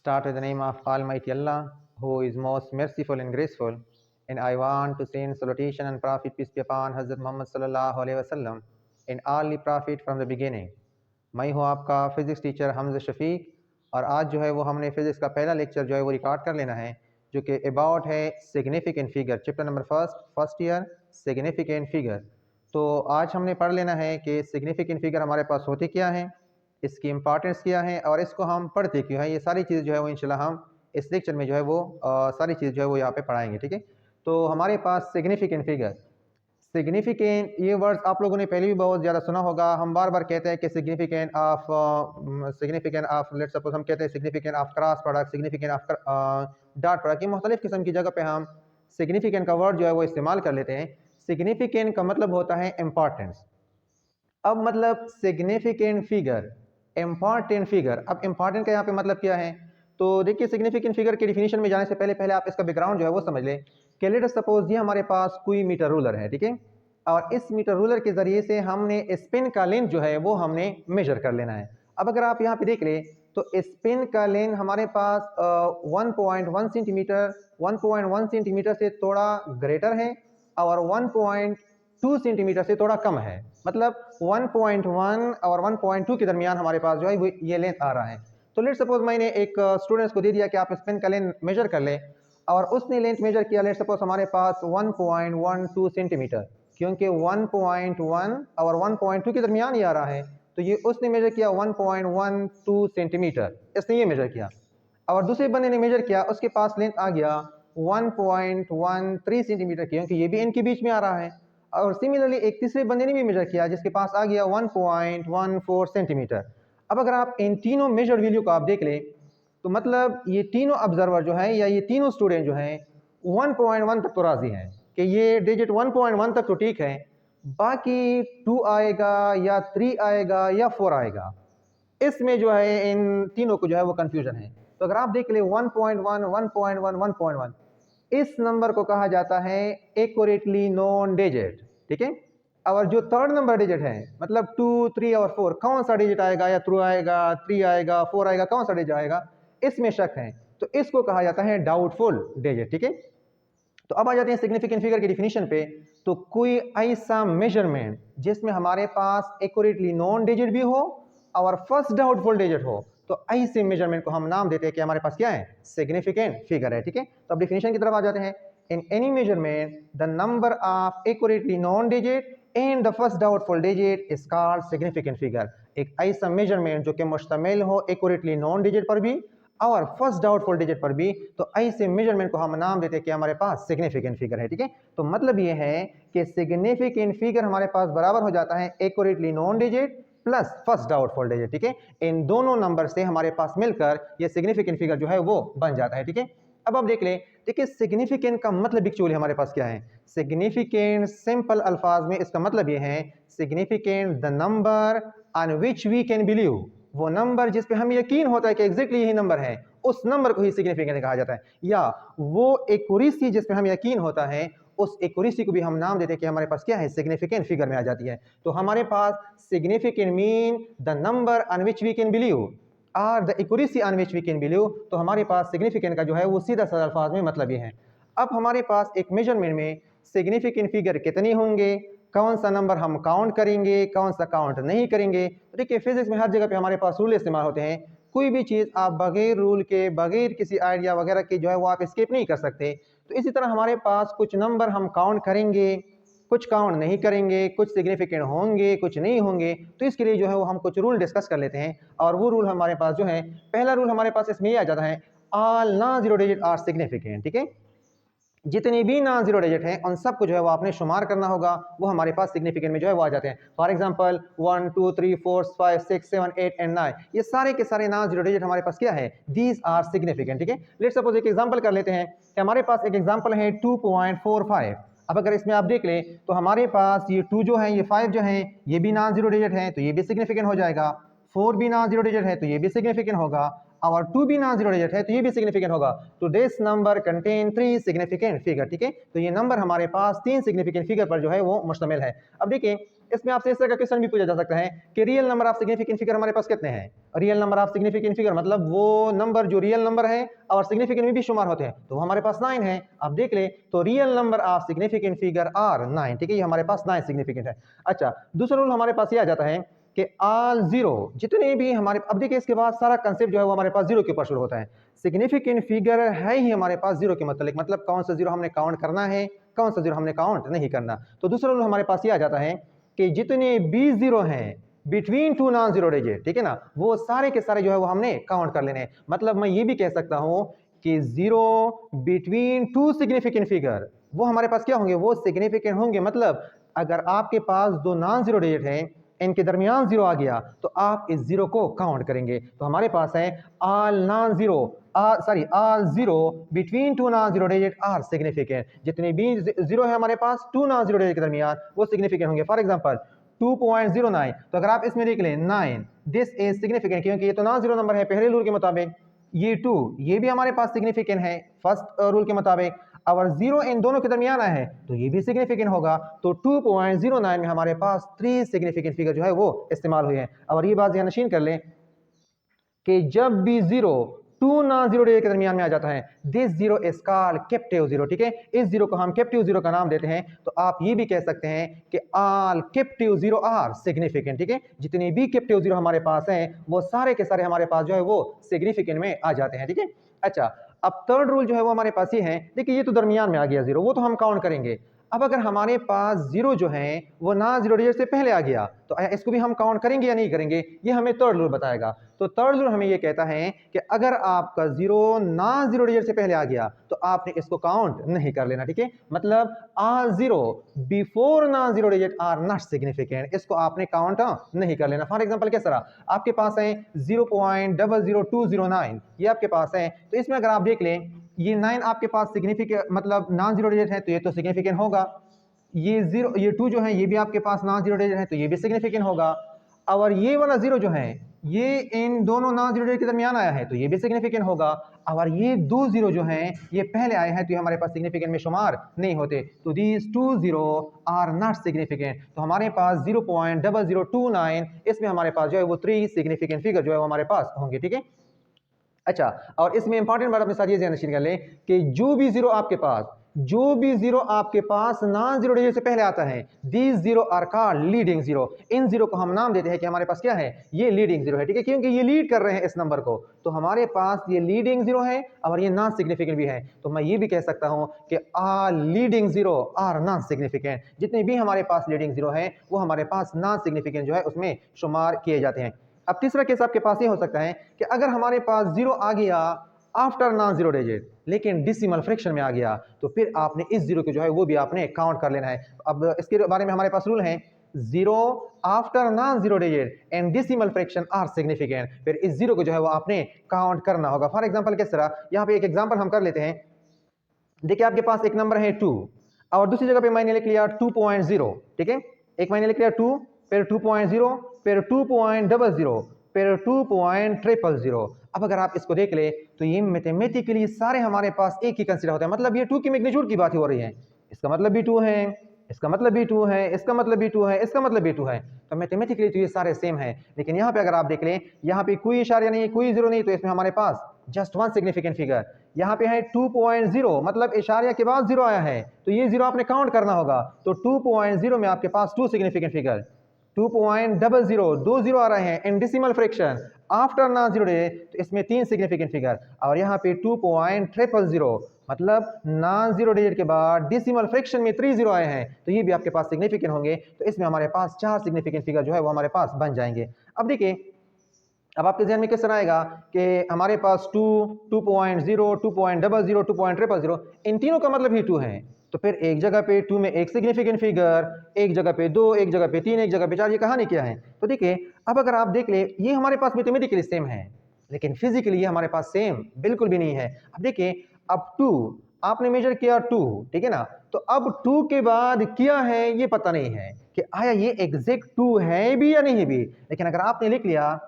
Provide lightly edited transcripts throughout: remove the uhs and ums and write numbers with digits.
Start with the name of Almighty Allah, who is most merciful and graceful. And I want to send salutation and prophet, peace be upon Hazrat Muhammad sallallahu alaihi wasallam, and all the prophet from the beginning. मैं हूँ आपका physics teacher Hamza Shafiq, और आज जो है वो हमने physics का पहला लेक्चर जो है वो रिकॉर्ड कर लेना है, जो कि अबाउट है significant figure, chapter number first year significant figure. तो आज हमने पढ़ लेना है कि सिग्निफिकेंट फिगर हमारे पास होती क्या है, इसकी इम्पॉर्टेंस क्या है और इसको हम पढ़ते क्यों हैं। ये सारी चीज़ जो है वो इंशाल्लाह हम इस लेक्चर में जो है वो सारी चीज़ जो है वो यहाँ पे पढ़ाएंगे, ठीक है। तो हमारे पास सिग्निफिकेंट फिगर, सिग्निफिकेंट ये वर्ड्स आप लोगों ने पहले भी बहुत ज़्यादा सुना होगा। हम बार बार कहते हैं कि सिग्निफिकेंट ऑफ लेट्स सपोज हम कहते हैं significant of cross product, significant of dot product, ये मुख्तलिफ किस्म की जगह पे हम सिग्निफिकेंट का वर्ड जो है वो इस्तेमाल कर लेते हैं। सिग्निफिकेंट का मतलब होता है इम्पॉर्टेंस। अब मतलब सिग्निफिकेंट फिगर, इम्पॉर्टेंट फिगर, अब इम्पॉर्टेंट का यहाँ पे मतलब क्या है, तो देखिए सिग्निफिकेंट फिगर की डिफिनीशन में जाने से पहले आप इसका बैकग्राउंड जो है वो समझ लें कि लेट अस सपोज ये हमारे पास कोई मीटर रूलर है, ठीक है, और इस मीटर रूलर के ज़रिए से हमने स्पिन का लेंथ जो है वो हमने मेजर कर लेना है। अब अगर आप यहाँ पे देख लें तो स्पिन का लेंथ हमारे पास 1.1 सेंटीमीटर 1.1 सेंटीमीटर से थोड़ा ग्रेटर है और 1.2 सेंटीमीटर से थोड़ा कम है। मतलब 1.1 और 1.2 के दरमियान हमारे पास जो है ये लेंथ आ रहा है। तो लेट सपोज मैंने एक स्टूडेंट्स को दे दिया कि आप स्पिन का लेंथ मेजर कर लें, और उसने लेंथ मेजर किया लेट सपोज हमारे पास 1.12 सेंटीमीटर, क्योंकि 1.1 और 1.2 के दरमियान ही आ रहा है, तो ये उसने मेजर किया 1.12 सेंटीमीटर, इसने ये मेजर किया। और दूसरे बंदे ने मेजर किया, उसके पास लेंथ आ गया 1.13 सेंटीमीटर, क्योंकि ये भी इनके बीच में आ रहा है। और सिमिलरली एक तीसरे बंदे ने भी मेजर किया जिसके पास आ गया 1.14 सेंटीमीटर। अब अगर आप इन तीनों मेजर वैल्यू को आप देख लें तो मतलब ये तीनों ऑब्जर्वर जो हैं या ये तीनों स्टूडेंट जो हैं 1.1 तक तो राजी हैं कि ये डिजिट 1.1 तक तो ठीक है, बाकी 2 आएगा या 3 आएगा या 4 आएगा, इसमें जो है इन तीनों को जो है वो कंफ्यूजन है। तो अगर आप देख ले 1.1 1.1 1.1, इस नंबर को कहा जाता है एक्यूरेटली नोन डिजिट, ठीक है। और जो थर्ड नंबर डिजिट है मतलब 2 3 और 4, कौन सा डिजिट आएगा, या 2 आएगा 3 आएगा 4 आएगा, कौन सा डिजिट आएगा, इसमें शक है, तो इसको कहा जाता है डाउटफुल डिजिट, ठीक है। तो अब आ जाते हैं सिग्निफिकेंट फिगर की डिफिनीशन पे। तो कोई ऐसा मेजरमेंट जिसमें हमारे पास एक्यूरेटली नोन डिजिट भी हो और फर्स्ट डाउटफुल डिजिट हो, तो ऐसे मेजरमेंट को हम नाम देते हैं कि हमारे पास क्या है, सिग्निफिकेंट फिगर है, ठीक है। तो अब डिफिनीशन की तरफ आ जाते हैं। In any measurement the number of accurately known digit and the first doubtful digit is called significant figure. एक ऐसा मेजरमेंट जो कि मुश्तमिल हो एक्यूरेटली नोन डिजिट पर भी और फर्स्ट डाउटफुल डिजिट पर भी, तो ऐसे मेजरमेंट को हम नाम देते हैं कि हमारे पास सिग्निफिकेंट फिगर है, ठीक है। तो मतलब ये है कि सिग्निफिकेंट फिगर हमारे पास बराबर हो जाता है accurately known digit plus first doubtful digit, ठीक है। इन दोनों नंबर से हमारे पास मिलकर ये सिग्निफिकेंट फिगर जो है वो बन जाता है, ठीक है। अब आप देख लें, देखिए सिग्निफिकेंट का मतलब एक्चुअली हमारे पास क्या है। सिग्निफिकेंट सिंपल अल्फाज में इसका मतलब ये है significant the number on which we can believe, वो नंबर जिस पे हमें यकीन होता है कि एग्जैक्टली यही नंबर है, उस नंबर को ही सिग्निफिकेंट कहा जाता है। या वो एक्यूरेसी जिस पे हमें यकीन होता है, उस एक्यूरेसी को भी हम नाम देते हैं कि हमारे पास क्या है, सिग्निफिकेंट फिगर में आ जाती है। तो हमारे पास significant mean the number on which we can believe और the accuracy on which we can believe. तो हमारे पास सिग्निफिकेंट का जो है वो सीधा साधा अल्फाज में मतलब ये है। अब हमारे पास एक मेजरमेंट में सिग्निफिकेंट फिगर कितने होंगे, कौन सा नंबर हम काउंट करेंगे, कौन सा काउंट नहीं करेंगे। तो देखिए फिजिक्स में हर जगह पे हमारे पास रूल इस्तेमाल होते हैं। कोई भी चीज़ आप बगैर रूल के, बगैर किसी आइडिया वगैरह के जो है वो आप स्किप नहीं कर सकते। तो इसी तरह हमारे पास कुछ नंबर हम काउंट करेंगे, कुछ काउंट नहीं करेंगे, कुछ सिग्निफिकेंट होंगे, कुछ नहीं होंगे। तो इसके लिए जो है वो हम कुछ रूल डिस्कस कर लेते हैं, और वो रूल हमारे पास जो है, पहला रूल हमारे पास इसमें ये आ जाता है, all non zero digit are significant, ठीक है। जितने भी नॉन जीरो डिजिट हैं उन सबको जो है वो आपने शुमार करना होगा, वो हमारे पास सिग्निफिकेंट में जो है वो आ जाते हैं। फॉर एग्जांपल 1 2 3 4 5 6 7 8 एंड 9, ये सारे के सारे नॉन जीरो डिजिट हमारे पास क्या है, दीज आर सिग्निफिकेंट, ठीक है। लेट्स सपोज एक एग्जांपल कर लेते हैं कि हमारे पास एक एग्जांपल है 2.45। अब अगर इसमें आप देख लें तो हमारे पास ये 2 जो है, ये 5 जो है, ये भी नॉन जीरो डिजिट है, तो ये भी सिग्निफिकेंट हो जाएगा। 4 भी नॉन जीरो डिजिट है तो ये भी सिग्निफिकेंट होगा, और 2 भी नॉन जीरो डिजिट है तो ये भी सिग्निफिकेंट होगा। तो this number contain 3 significant figure, ठीक है। तो ये नंबर हमारे पास 3 सिग्निफिकेंट फिगर पर जो है वो मुश्तमिल है। अब देखिए इसमें आपसे इस तरह का क्वेश्चन भी पूछा जा सकता है कि real number of significant figure हमारे पास कितने हैं। Real number of significant figure मतलब वो नंबर जो रियल नंबर है और सिग्निफिकेंट में भी शुमार होते हैं, तो हमारे पास 9 है। आप देख ले तो real number of significant figure are 9, ठीक है, ये हमारे पास 9 सिग्निफिकेंट है। अच्छा, दूसरा रूल हमारे पास ये आ जाता है कि ऑल जीरो, जितने भी हमारे, अब देखिए इसके बाद सारा कंसेप्ट जो है वो हमारे पास जीरो के ऊपर शुरू होता है। सिग्निफिकेंट फिगर है ही हमारे पास जीरो के मतलब कौन सा जीरो हमने काउंट करना है, कौन सा जीरो हमने काउंट नहीं करना। तो दूसरा रूल हमारे पास ये आ जाता है कि जितने भी जीरो हैं between two non zero digit, ठीक है ना, वो सारे के सारे जो है वो हमने काउंट कर लेने। मतलब मैं ये भी कह सकता हूं कि zero between to significant figure वो हमारे पास क्या होंगे, वो सिग्निफिकेंट होंगे। मतलब अगर आपके पास दो नॉन जीरो डिजिट हैं, इनके दरमियान जीरो आ गया तो आप इस जीरो को काउंट करेंगे। तो हमारे पास है all non zero, all zero between two non zero digit are significant. जितने भी जीरो है हमारे पास टू नॉन जीरो डिजिट के दरमियान वो सिग्निफिकेंट होंगे। फॉर एग्जांपल 2.09, तो अगर आप इसमें देख लें 9, दिस इज सिग्निफिकेंट, क्योंकि ये तो नॉन जीरो नंबर है पहले रूल के मुताबिक। ये 2, ये भी हमारे पास सिग्निफिकेंट है फर्स्ट रूल के मुताबिक। अगर जीरो इन दोनों के दरमियान आया है तो ये भी सिग्निफिकेंट होगा। तो 2.09 में हमारे पास 3 सिग्निफिकेंट फिगर जो है वो इस्तेमाल हुए हैं। और ये बात ध्यान नशीन कर लें कि जब भी zero two non zero digit के दरमियान में आ जाता है, this zero is called captive zero, ठीक है, इस जीरो को हम कैप्टिव जीरो का नाम देते हैं। तो आप ये भी कह सकते हैं कि all captive zero are significant, ठीक है, जितने भी कैप्टिव जीरो हमारे पास हैं वो सारे के सारे हमारे पास जो है वो सिग्निफिकेंट में आ जाते हैं, ठीक है। अच्छा, अब थर्ड रूल जो है वो हमारे पास ये है, देखिए ये तो दरमियान में आ गया जीरो, वो तो हम काउंट करेंगे। अब अगर हमारे पास जीरो जो है वो ना जीरो डिजिट से पहले आ गया तो इसको भी हम काउंट करेंगे या नहीं करेंगे, ये हमें थर्ड रूल बताएगा। तो थर्ड रूल हमें ये कहता है कि अगर आपका जीरो ना जीरो डिजिट से पहले आ गया तो आपने इसको काउंट नहीं कर लेना, ठीक है। मतलब all zero before non zero digit are not significant, इसको आपने काउंट नहीं कर लेना। फॉर एग्जांपल किस तरह, आपके पास है 0.00209, ये आपके पास है, तो इसमें अगर आप देख लें ये 9 आपके पास सिग्निफिकेंट मतलब नॉन जीरो डिजिट है तो ये तो सिग्निफिकेंट होगा। ये 2 जो है ये भी आपके पास नॉन जीरो डिजिट है तो ये भी सिग्निफिकेंट होगा। और ये वाला जीरो जो है ये इन दोनों नॉन जीरो डिजिट के दरमियान आया है तो ये भी सिग्निफिकेंट होगा। और ये 2 जीरो जो हैं ये पहले आए हैं तो ये हमारे पास सिग्निफिकेंट में शुमार नहीं होते। तो these 2 zero are not significant. तो हमारे पास 0.0029, इसमें हमारे पास जो है वो 3 सिग्निफिकेंट फिगर जो है वो हमारे पास होंगे, ठीक है। अच्छा, और इसमें इंपॉर्टेंट बात अपने साथ ये ध्यान कर लें कि जो भी जीरो आपके पास नॉन जीरो डिजिट से पहले आता है, these zero are called leading zero. इन जीरो को हम नाम देते हैं कि हमारे पास क्या है, ये लीडिंग जीरो है, ठीक है, क्योंकि ये लीड कर रहे हैं इस नंबर को। तो हमारे पास ये लीडिंग जीरो है और ये नॉन सिग्निफिकेंट भी है। तो मैं ये भी कह सकता हूं कि all leading zero are non significant. जितने भी हमारे पास लीडिंग जीरो है वो हमारे पास नॉन सिग्निफिकेंट जो है उसमें शुमार किए जाते हैं। अब तीसरा केस आपके पास ये हो सकता है कि अगर हमारे पास जीरो आ गया आफ्टर नॉन जीरो डिजिट लेकिन डिसिमल फ्रैक्शन में आ गया तो फिर आपने इस जीरो को जो है वो भी आपने काउंट कर लेना है। अब इसके बारे में हमारे पास रूल है, zero after non zero digit and decimal fraction are significant, फिर इस जीरो को जो है वो आपने काउंट करना होगा। फॉर एग्जांपल किस तरह, यहाँ पे एक एग्जांपल हम कर लेते हैं। देखिए आपके पास एक नंबर है 2 और दूसरी जगह पे मैंने लिख लिया 2.0, ठीक है, एक मैंने लिख लिया 2 फिर 2.0 फिर 2.00 फिर 2.000। अब अगर आप इसको देख ले तो ये मैथमेटिकली सारे हमारे पास एक ही कंसीडर होते हैं। मतलब ये 2 की मैग्नीट्यूड की बात हो रही है, इसका मतलब भी 2 है, इसका मतलब भी 2 है, इसका मतलब भी 2 है, इसका मतलब भी 2 है। तो मैथमेटिकली तो ये सारे सेम है। लेकिन यहाँ पे अगर आप देख लें यहाँ पे कोई इशारा नहीं, कोई जीरो नहीं, तो इसमें हमारे पास जस्ट वन सिग्निफिकेंट फिगर यहाँ पे है 2.0, मतलब इशारिया के बाद जीरो आया है तो ये जीरो आपने काउंट करना होगा। तो 2.0 में आपके पास 2 सिग्निफिकेंट फिगर, 2.00 2 जीरो आ रहे हैं in decimal fraction after non zero digit तो इसमें 3 सिग्निफिकेंट फिगर। और यहाँ पे 2.000 मतलब नॉन जीरो डिजिट के बाद डिसिमल फ्रैक्शन में 3 जीरो आए हैं तो ये भी आपके पास सिग्निफिकेंट होंगे। तो इसमें हमारे पास 4 सिग्निफिकेंट फिगर जो है वो हमारे पास बन जाएंगे। अब देखिए अब आपके ध्यान में किस तरह आएगा कि हमारे पास 2, 2.0, 2.00, 2.000 इन तीनों का मतलब ही 2 है। तो फिर एक जगह पे 2 में एक सिग्निफिकेंट फिगर, एक जगह पे 2, एक जगह पे 3, एक जगह पे 4, ये कहानी क्या है। तो देखिए अब अगर आप देख ले ये हमारे पास मैथमेटिकली सेम है लेकिन फिजिकली ये हमारे पास सेम बिल्कुल भी नहीं है। अब देखिए अब 2 आपने मेजर किया 2, ठीक है ना, तो अब 2 के बाद क्या है ये पता नहीं है कि आया ये एग्जैक्ट 2 है भी या नहीं भी। लेकिन अगर आपने लिख लिया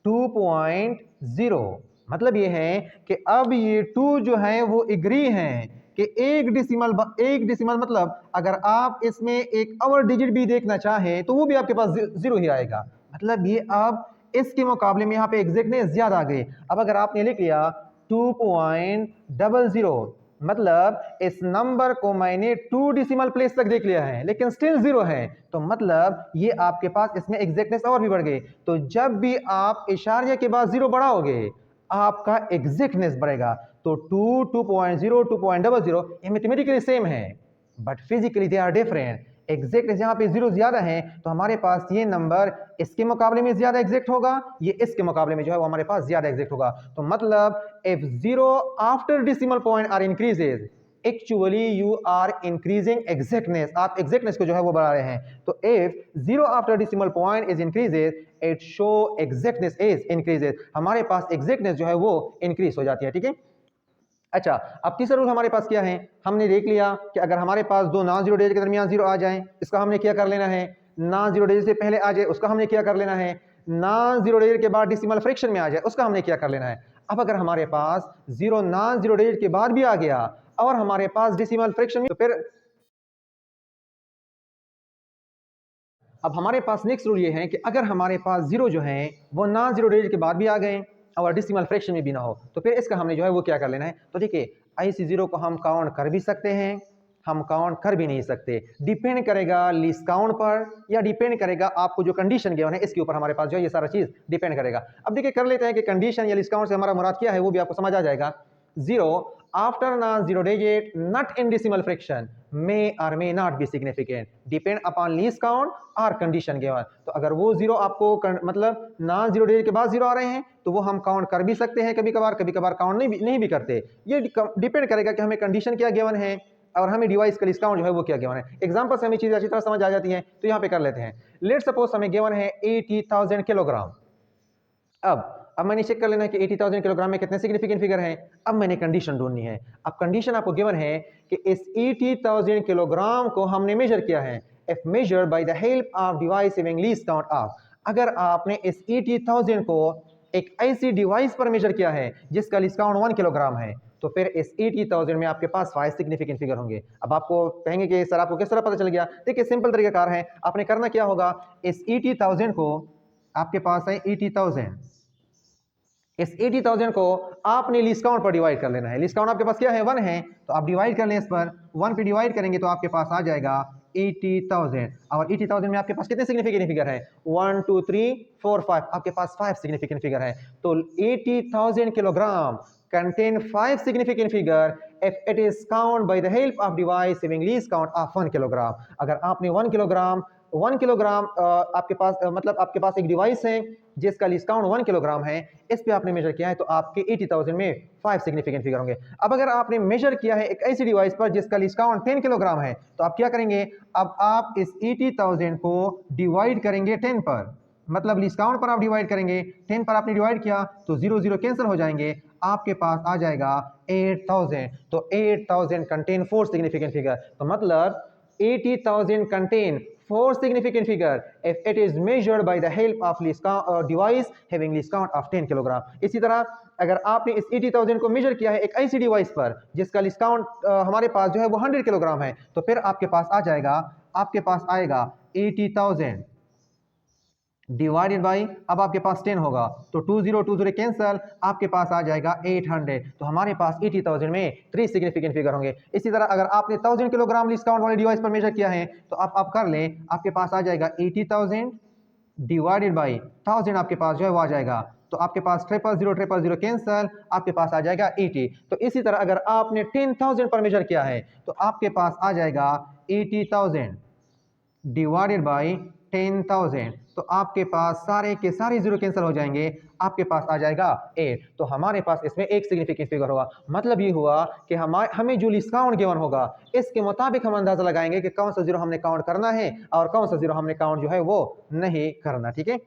2.0 मतलब ये है कि अब ये 2 जो है वो एग्री हैं कि एक डेसिमल मतलब अगर आप इसमें एक और डिजिट भी देखना चाहें तो वो भी आपके पास जीरो ही आएगा। मतलब ये अब इसके मुकाबले में यहाँ पे एग्जैक्टनेस ज्यादा आ गई। अब अगर आपने लिख लिया 2.00 मतलब इस नंबर को मैंने 2 डेसिमल प्लेस तक देख लिया है लेकिन स्टिल जीरो है, तो मतलब ये आपके पास इसमें एग्जैक्टनेस और भी बढ़ गई। तो जब भी आप इशारिया के बाद जीरो बढ़ाओगे आपका एग्जैक्टनेस बढ़ेगा। तो 2, 2.0, 2.00 ये मैथमेटिकली सेम है but physically they are different. Exactness यहाँ पे जीरो ज्यादा है तो हमारे पास ये नंबर इसके मुकाबले में ज्यादा एग्जैक्ट होगा, ये इसके मुकाबले में जो है वो हमारे पास ज्यादा एग्जैक्ट होगा। तो मतलब if zero after decimal point are increases actually you are increasing exactness, आप एग्जैक्टनेस को जो है वो बढ़ा रहे हैं। तो if zero after decimal point is increases it show exactness is increases, हमारे पास एग्जैक्टनेस जो है वो इंक्रीज हो जाती है। ठीक है, अच्छा अब तीसरा रूल हमारे पास क्या है, हमने देख लिया कि अगर हमारे पास दो नॉन जीरो डिजिट के दरमियान जीरो आ जाए इसका हमने क्या कर लेना है, नॉन जीरो डिजिट से पहले आ जाए उसका हमने क्या कर लेना है, नॉन जीरो डिजिट के बाद डेसिमल फ्रैक्शन में आ जाए उसका हमने क्या कर लेना है। अब अगर हमारे पास जीरो नॉन जीरो डिजिट के बाद भी आ गया और हमारे पास डेसिमल फ्रैक्शन में, तो फिर अब हमारे पास नेक्स्ट रूल ये है कि अगर हमारे पास जीरो जो है वो नॉन जीरो डिजिट के बाद भी आ गए और डेसिमल फ्रैक्शन में भी ना हो तो फिर इसका हमने जो है वो क्या कर लेना है। तो देखिए ऐसी जीरो को हम काउंट कर भी सकते हैं, हम काउंट कर भी नहीं सकते, डिपेंड करेगा लीस्ट काउंट पर या डिपेंड करेगा आपको जो कंडीशन गिवन है इसके ऊपर हमारे पास जो है ये सारा चीज डिपेंड करेगा। अब देखिए कर लेते हैं कि कंडीशन या लीस्ट काउंट से हमारा मुराद क्या है वो भी आपको समझ आ जाएगा। Zero after non-zero digit not in decimal fraction may or may not be significant depend upon least count or condition given। तो अगर वो जीरो आपको मतलब नॉन जीरो डिजिट के बाद जीरो आ रहे हैं तो वो हम काउंट कर भी सकते हैं कभी कभार काउंट नहीं भी करते, ये डिपेंड करेगा कि हमें कंडीशन क्या गिवन है और हमें डिवाइस का लिस्ट काउंट जो है वो क्या गिवन है। एग्जांपल से हमें चीजें अच्छी तरह समझ आ जाती हैं तो यहाँ पे कर लेते हैं। लेट्स सपोज हमें गिवन है 80,000 किलोग्राम। अब मैंने चेक कर लेना है कि 80,000 किलोग्राम में कितने सिग्निफिकेंट फिगर हैं। अब मैंने कंडीशन ढूंढनी है। अब कंडीशन आपको गिवन है कि इस 80,000 किलोग्राम को हमने मेजर किया है if measured by the help of device having least count of. अगर आपने इस 80,000 को एक ऐसी डिवाइस पर मेजर किया है जिसका लीस्ट काउंट 1 किलोग्राम है तो फिर इस 80,000 में आपके पास 5 सिग्निफिकेंट फिगर होंगे। अब आपको कहेंगे कि सर आपको किस तरह पता चल गया, देखिए सिंपल तरीकाकार है। आपने करना क्या होगा, इस 80,000 को आपके पास है 80,000, इस 80,000 को आपने लीस्ट काउंट पर डिवाइड कर लेना है। लीस्ट काउंट आपके पास क्या है 1 है तो आप डिवाइड कर लें, इस पर 1 पे डिवाइड करेंगे तो आपके पास आ जाएगा 80,000। और 80,000 में आपके पास कितने सिग्निफिकेंट फिगर है 1 2 3 4 5, आपके पास 5 सिग्निफिकेंट फिगर है। तो 80,000 kilogram contain 5 significant figure if it is count by the help of device having least count of 1 kilogram. अगर आपने 1 किलोग्राम आपके पास मतलब आपके पास एक डिवाइस है जिसका लीस्ट काउंट 1 किलोग्राम है, इस पे आपने मेजर किया है तो आपके 80,000 में 5 सिग्निफिकेंट फिगर होंगे। अब अगर आपने मेजर किया है एक ऐसी डिवाइस पर जिसका लीस्ट काउंट 10 किलोग्राम है तो आप क्या करेंगे, अब आप इस 80,000 को डिवाइड करेंगे 10 पर, मतलब लीस्ट काउंट पर आप डिवाइड करेंगे, 10 पर आपने डिवाइड किया तो 0 0 कैंसिल हो जाएंगे, आपके पास आ जाएगा 8,000। तो 8,000 कंटेन 4 सिग्निफिकेंट फिगर। तो मतलब 80,000 contain 4 significant figure if it is measured by the help of least count device having least count of 10 kilogram. इसी तरह अगर आपने इस 80,000 को मेजर किया है एक ऐसी डिवाइस पर जिसका लीस्ट काउंट हमारे पास जो है वो 100 किलोग्राम है तो फिर आपके पास आ जाएगा, आपके पास आएगा 80,000 डिवाइडेड बाई, अब आपके पास 10 होगा तो 2 0 कैंसल, आपके पास आ जाएगा 800। तो हमारे पास 80,000 में 3 सिग्निफिकेंट फिगर होंगे। इसी तरह अगर आपने 1000 किलोग्राम लीस्ट काउंट वाले डिवाइस पर मेजर किया है तो आप कर लें, आपके पास आ जाएगा 80,000 डिवाइडेड बाई 1000, आपके पास जो है वो आ जाएगा तो आपके पास 000 कैंसल, आपके पास आ जाएगा 80। तो इसी तरह अगर आपने 10,000 पर मेजर किया है तो आपके पास आ जाएगा 80,000 डिवाइडेड बाई 10,000, तो आपके पास सारे के सारे जीरो कैंसिल हो जाएंगे, आपके पास आ जाएगा 8। तो हमारे पास इसमें एक सिग्निफिकेंट फिगर होगा। मतलब ये हुआ कि हमें जो लीस्ट काउंट गिवन होगा इसके मुताबिक हम अंदाजा लगाएंगे कि कौन सा जीरो हमने काउंट करना है और कौन सा जीरो हमने काउंट जो है वो नहीं करना। ठीक है।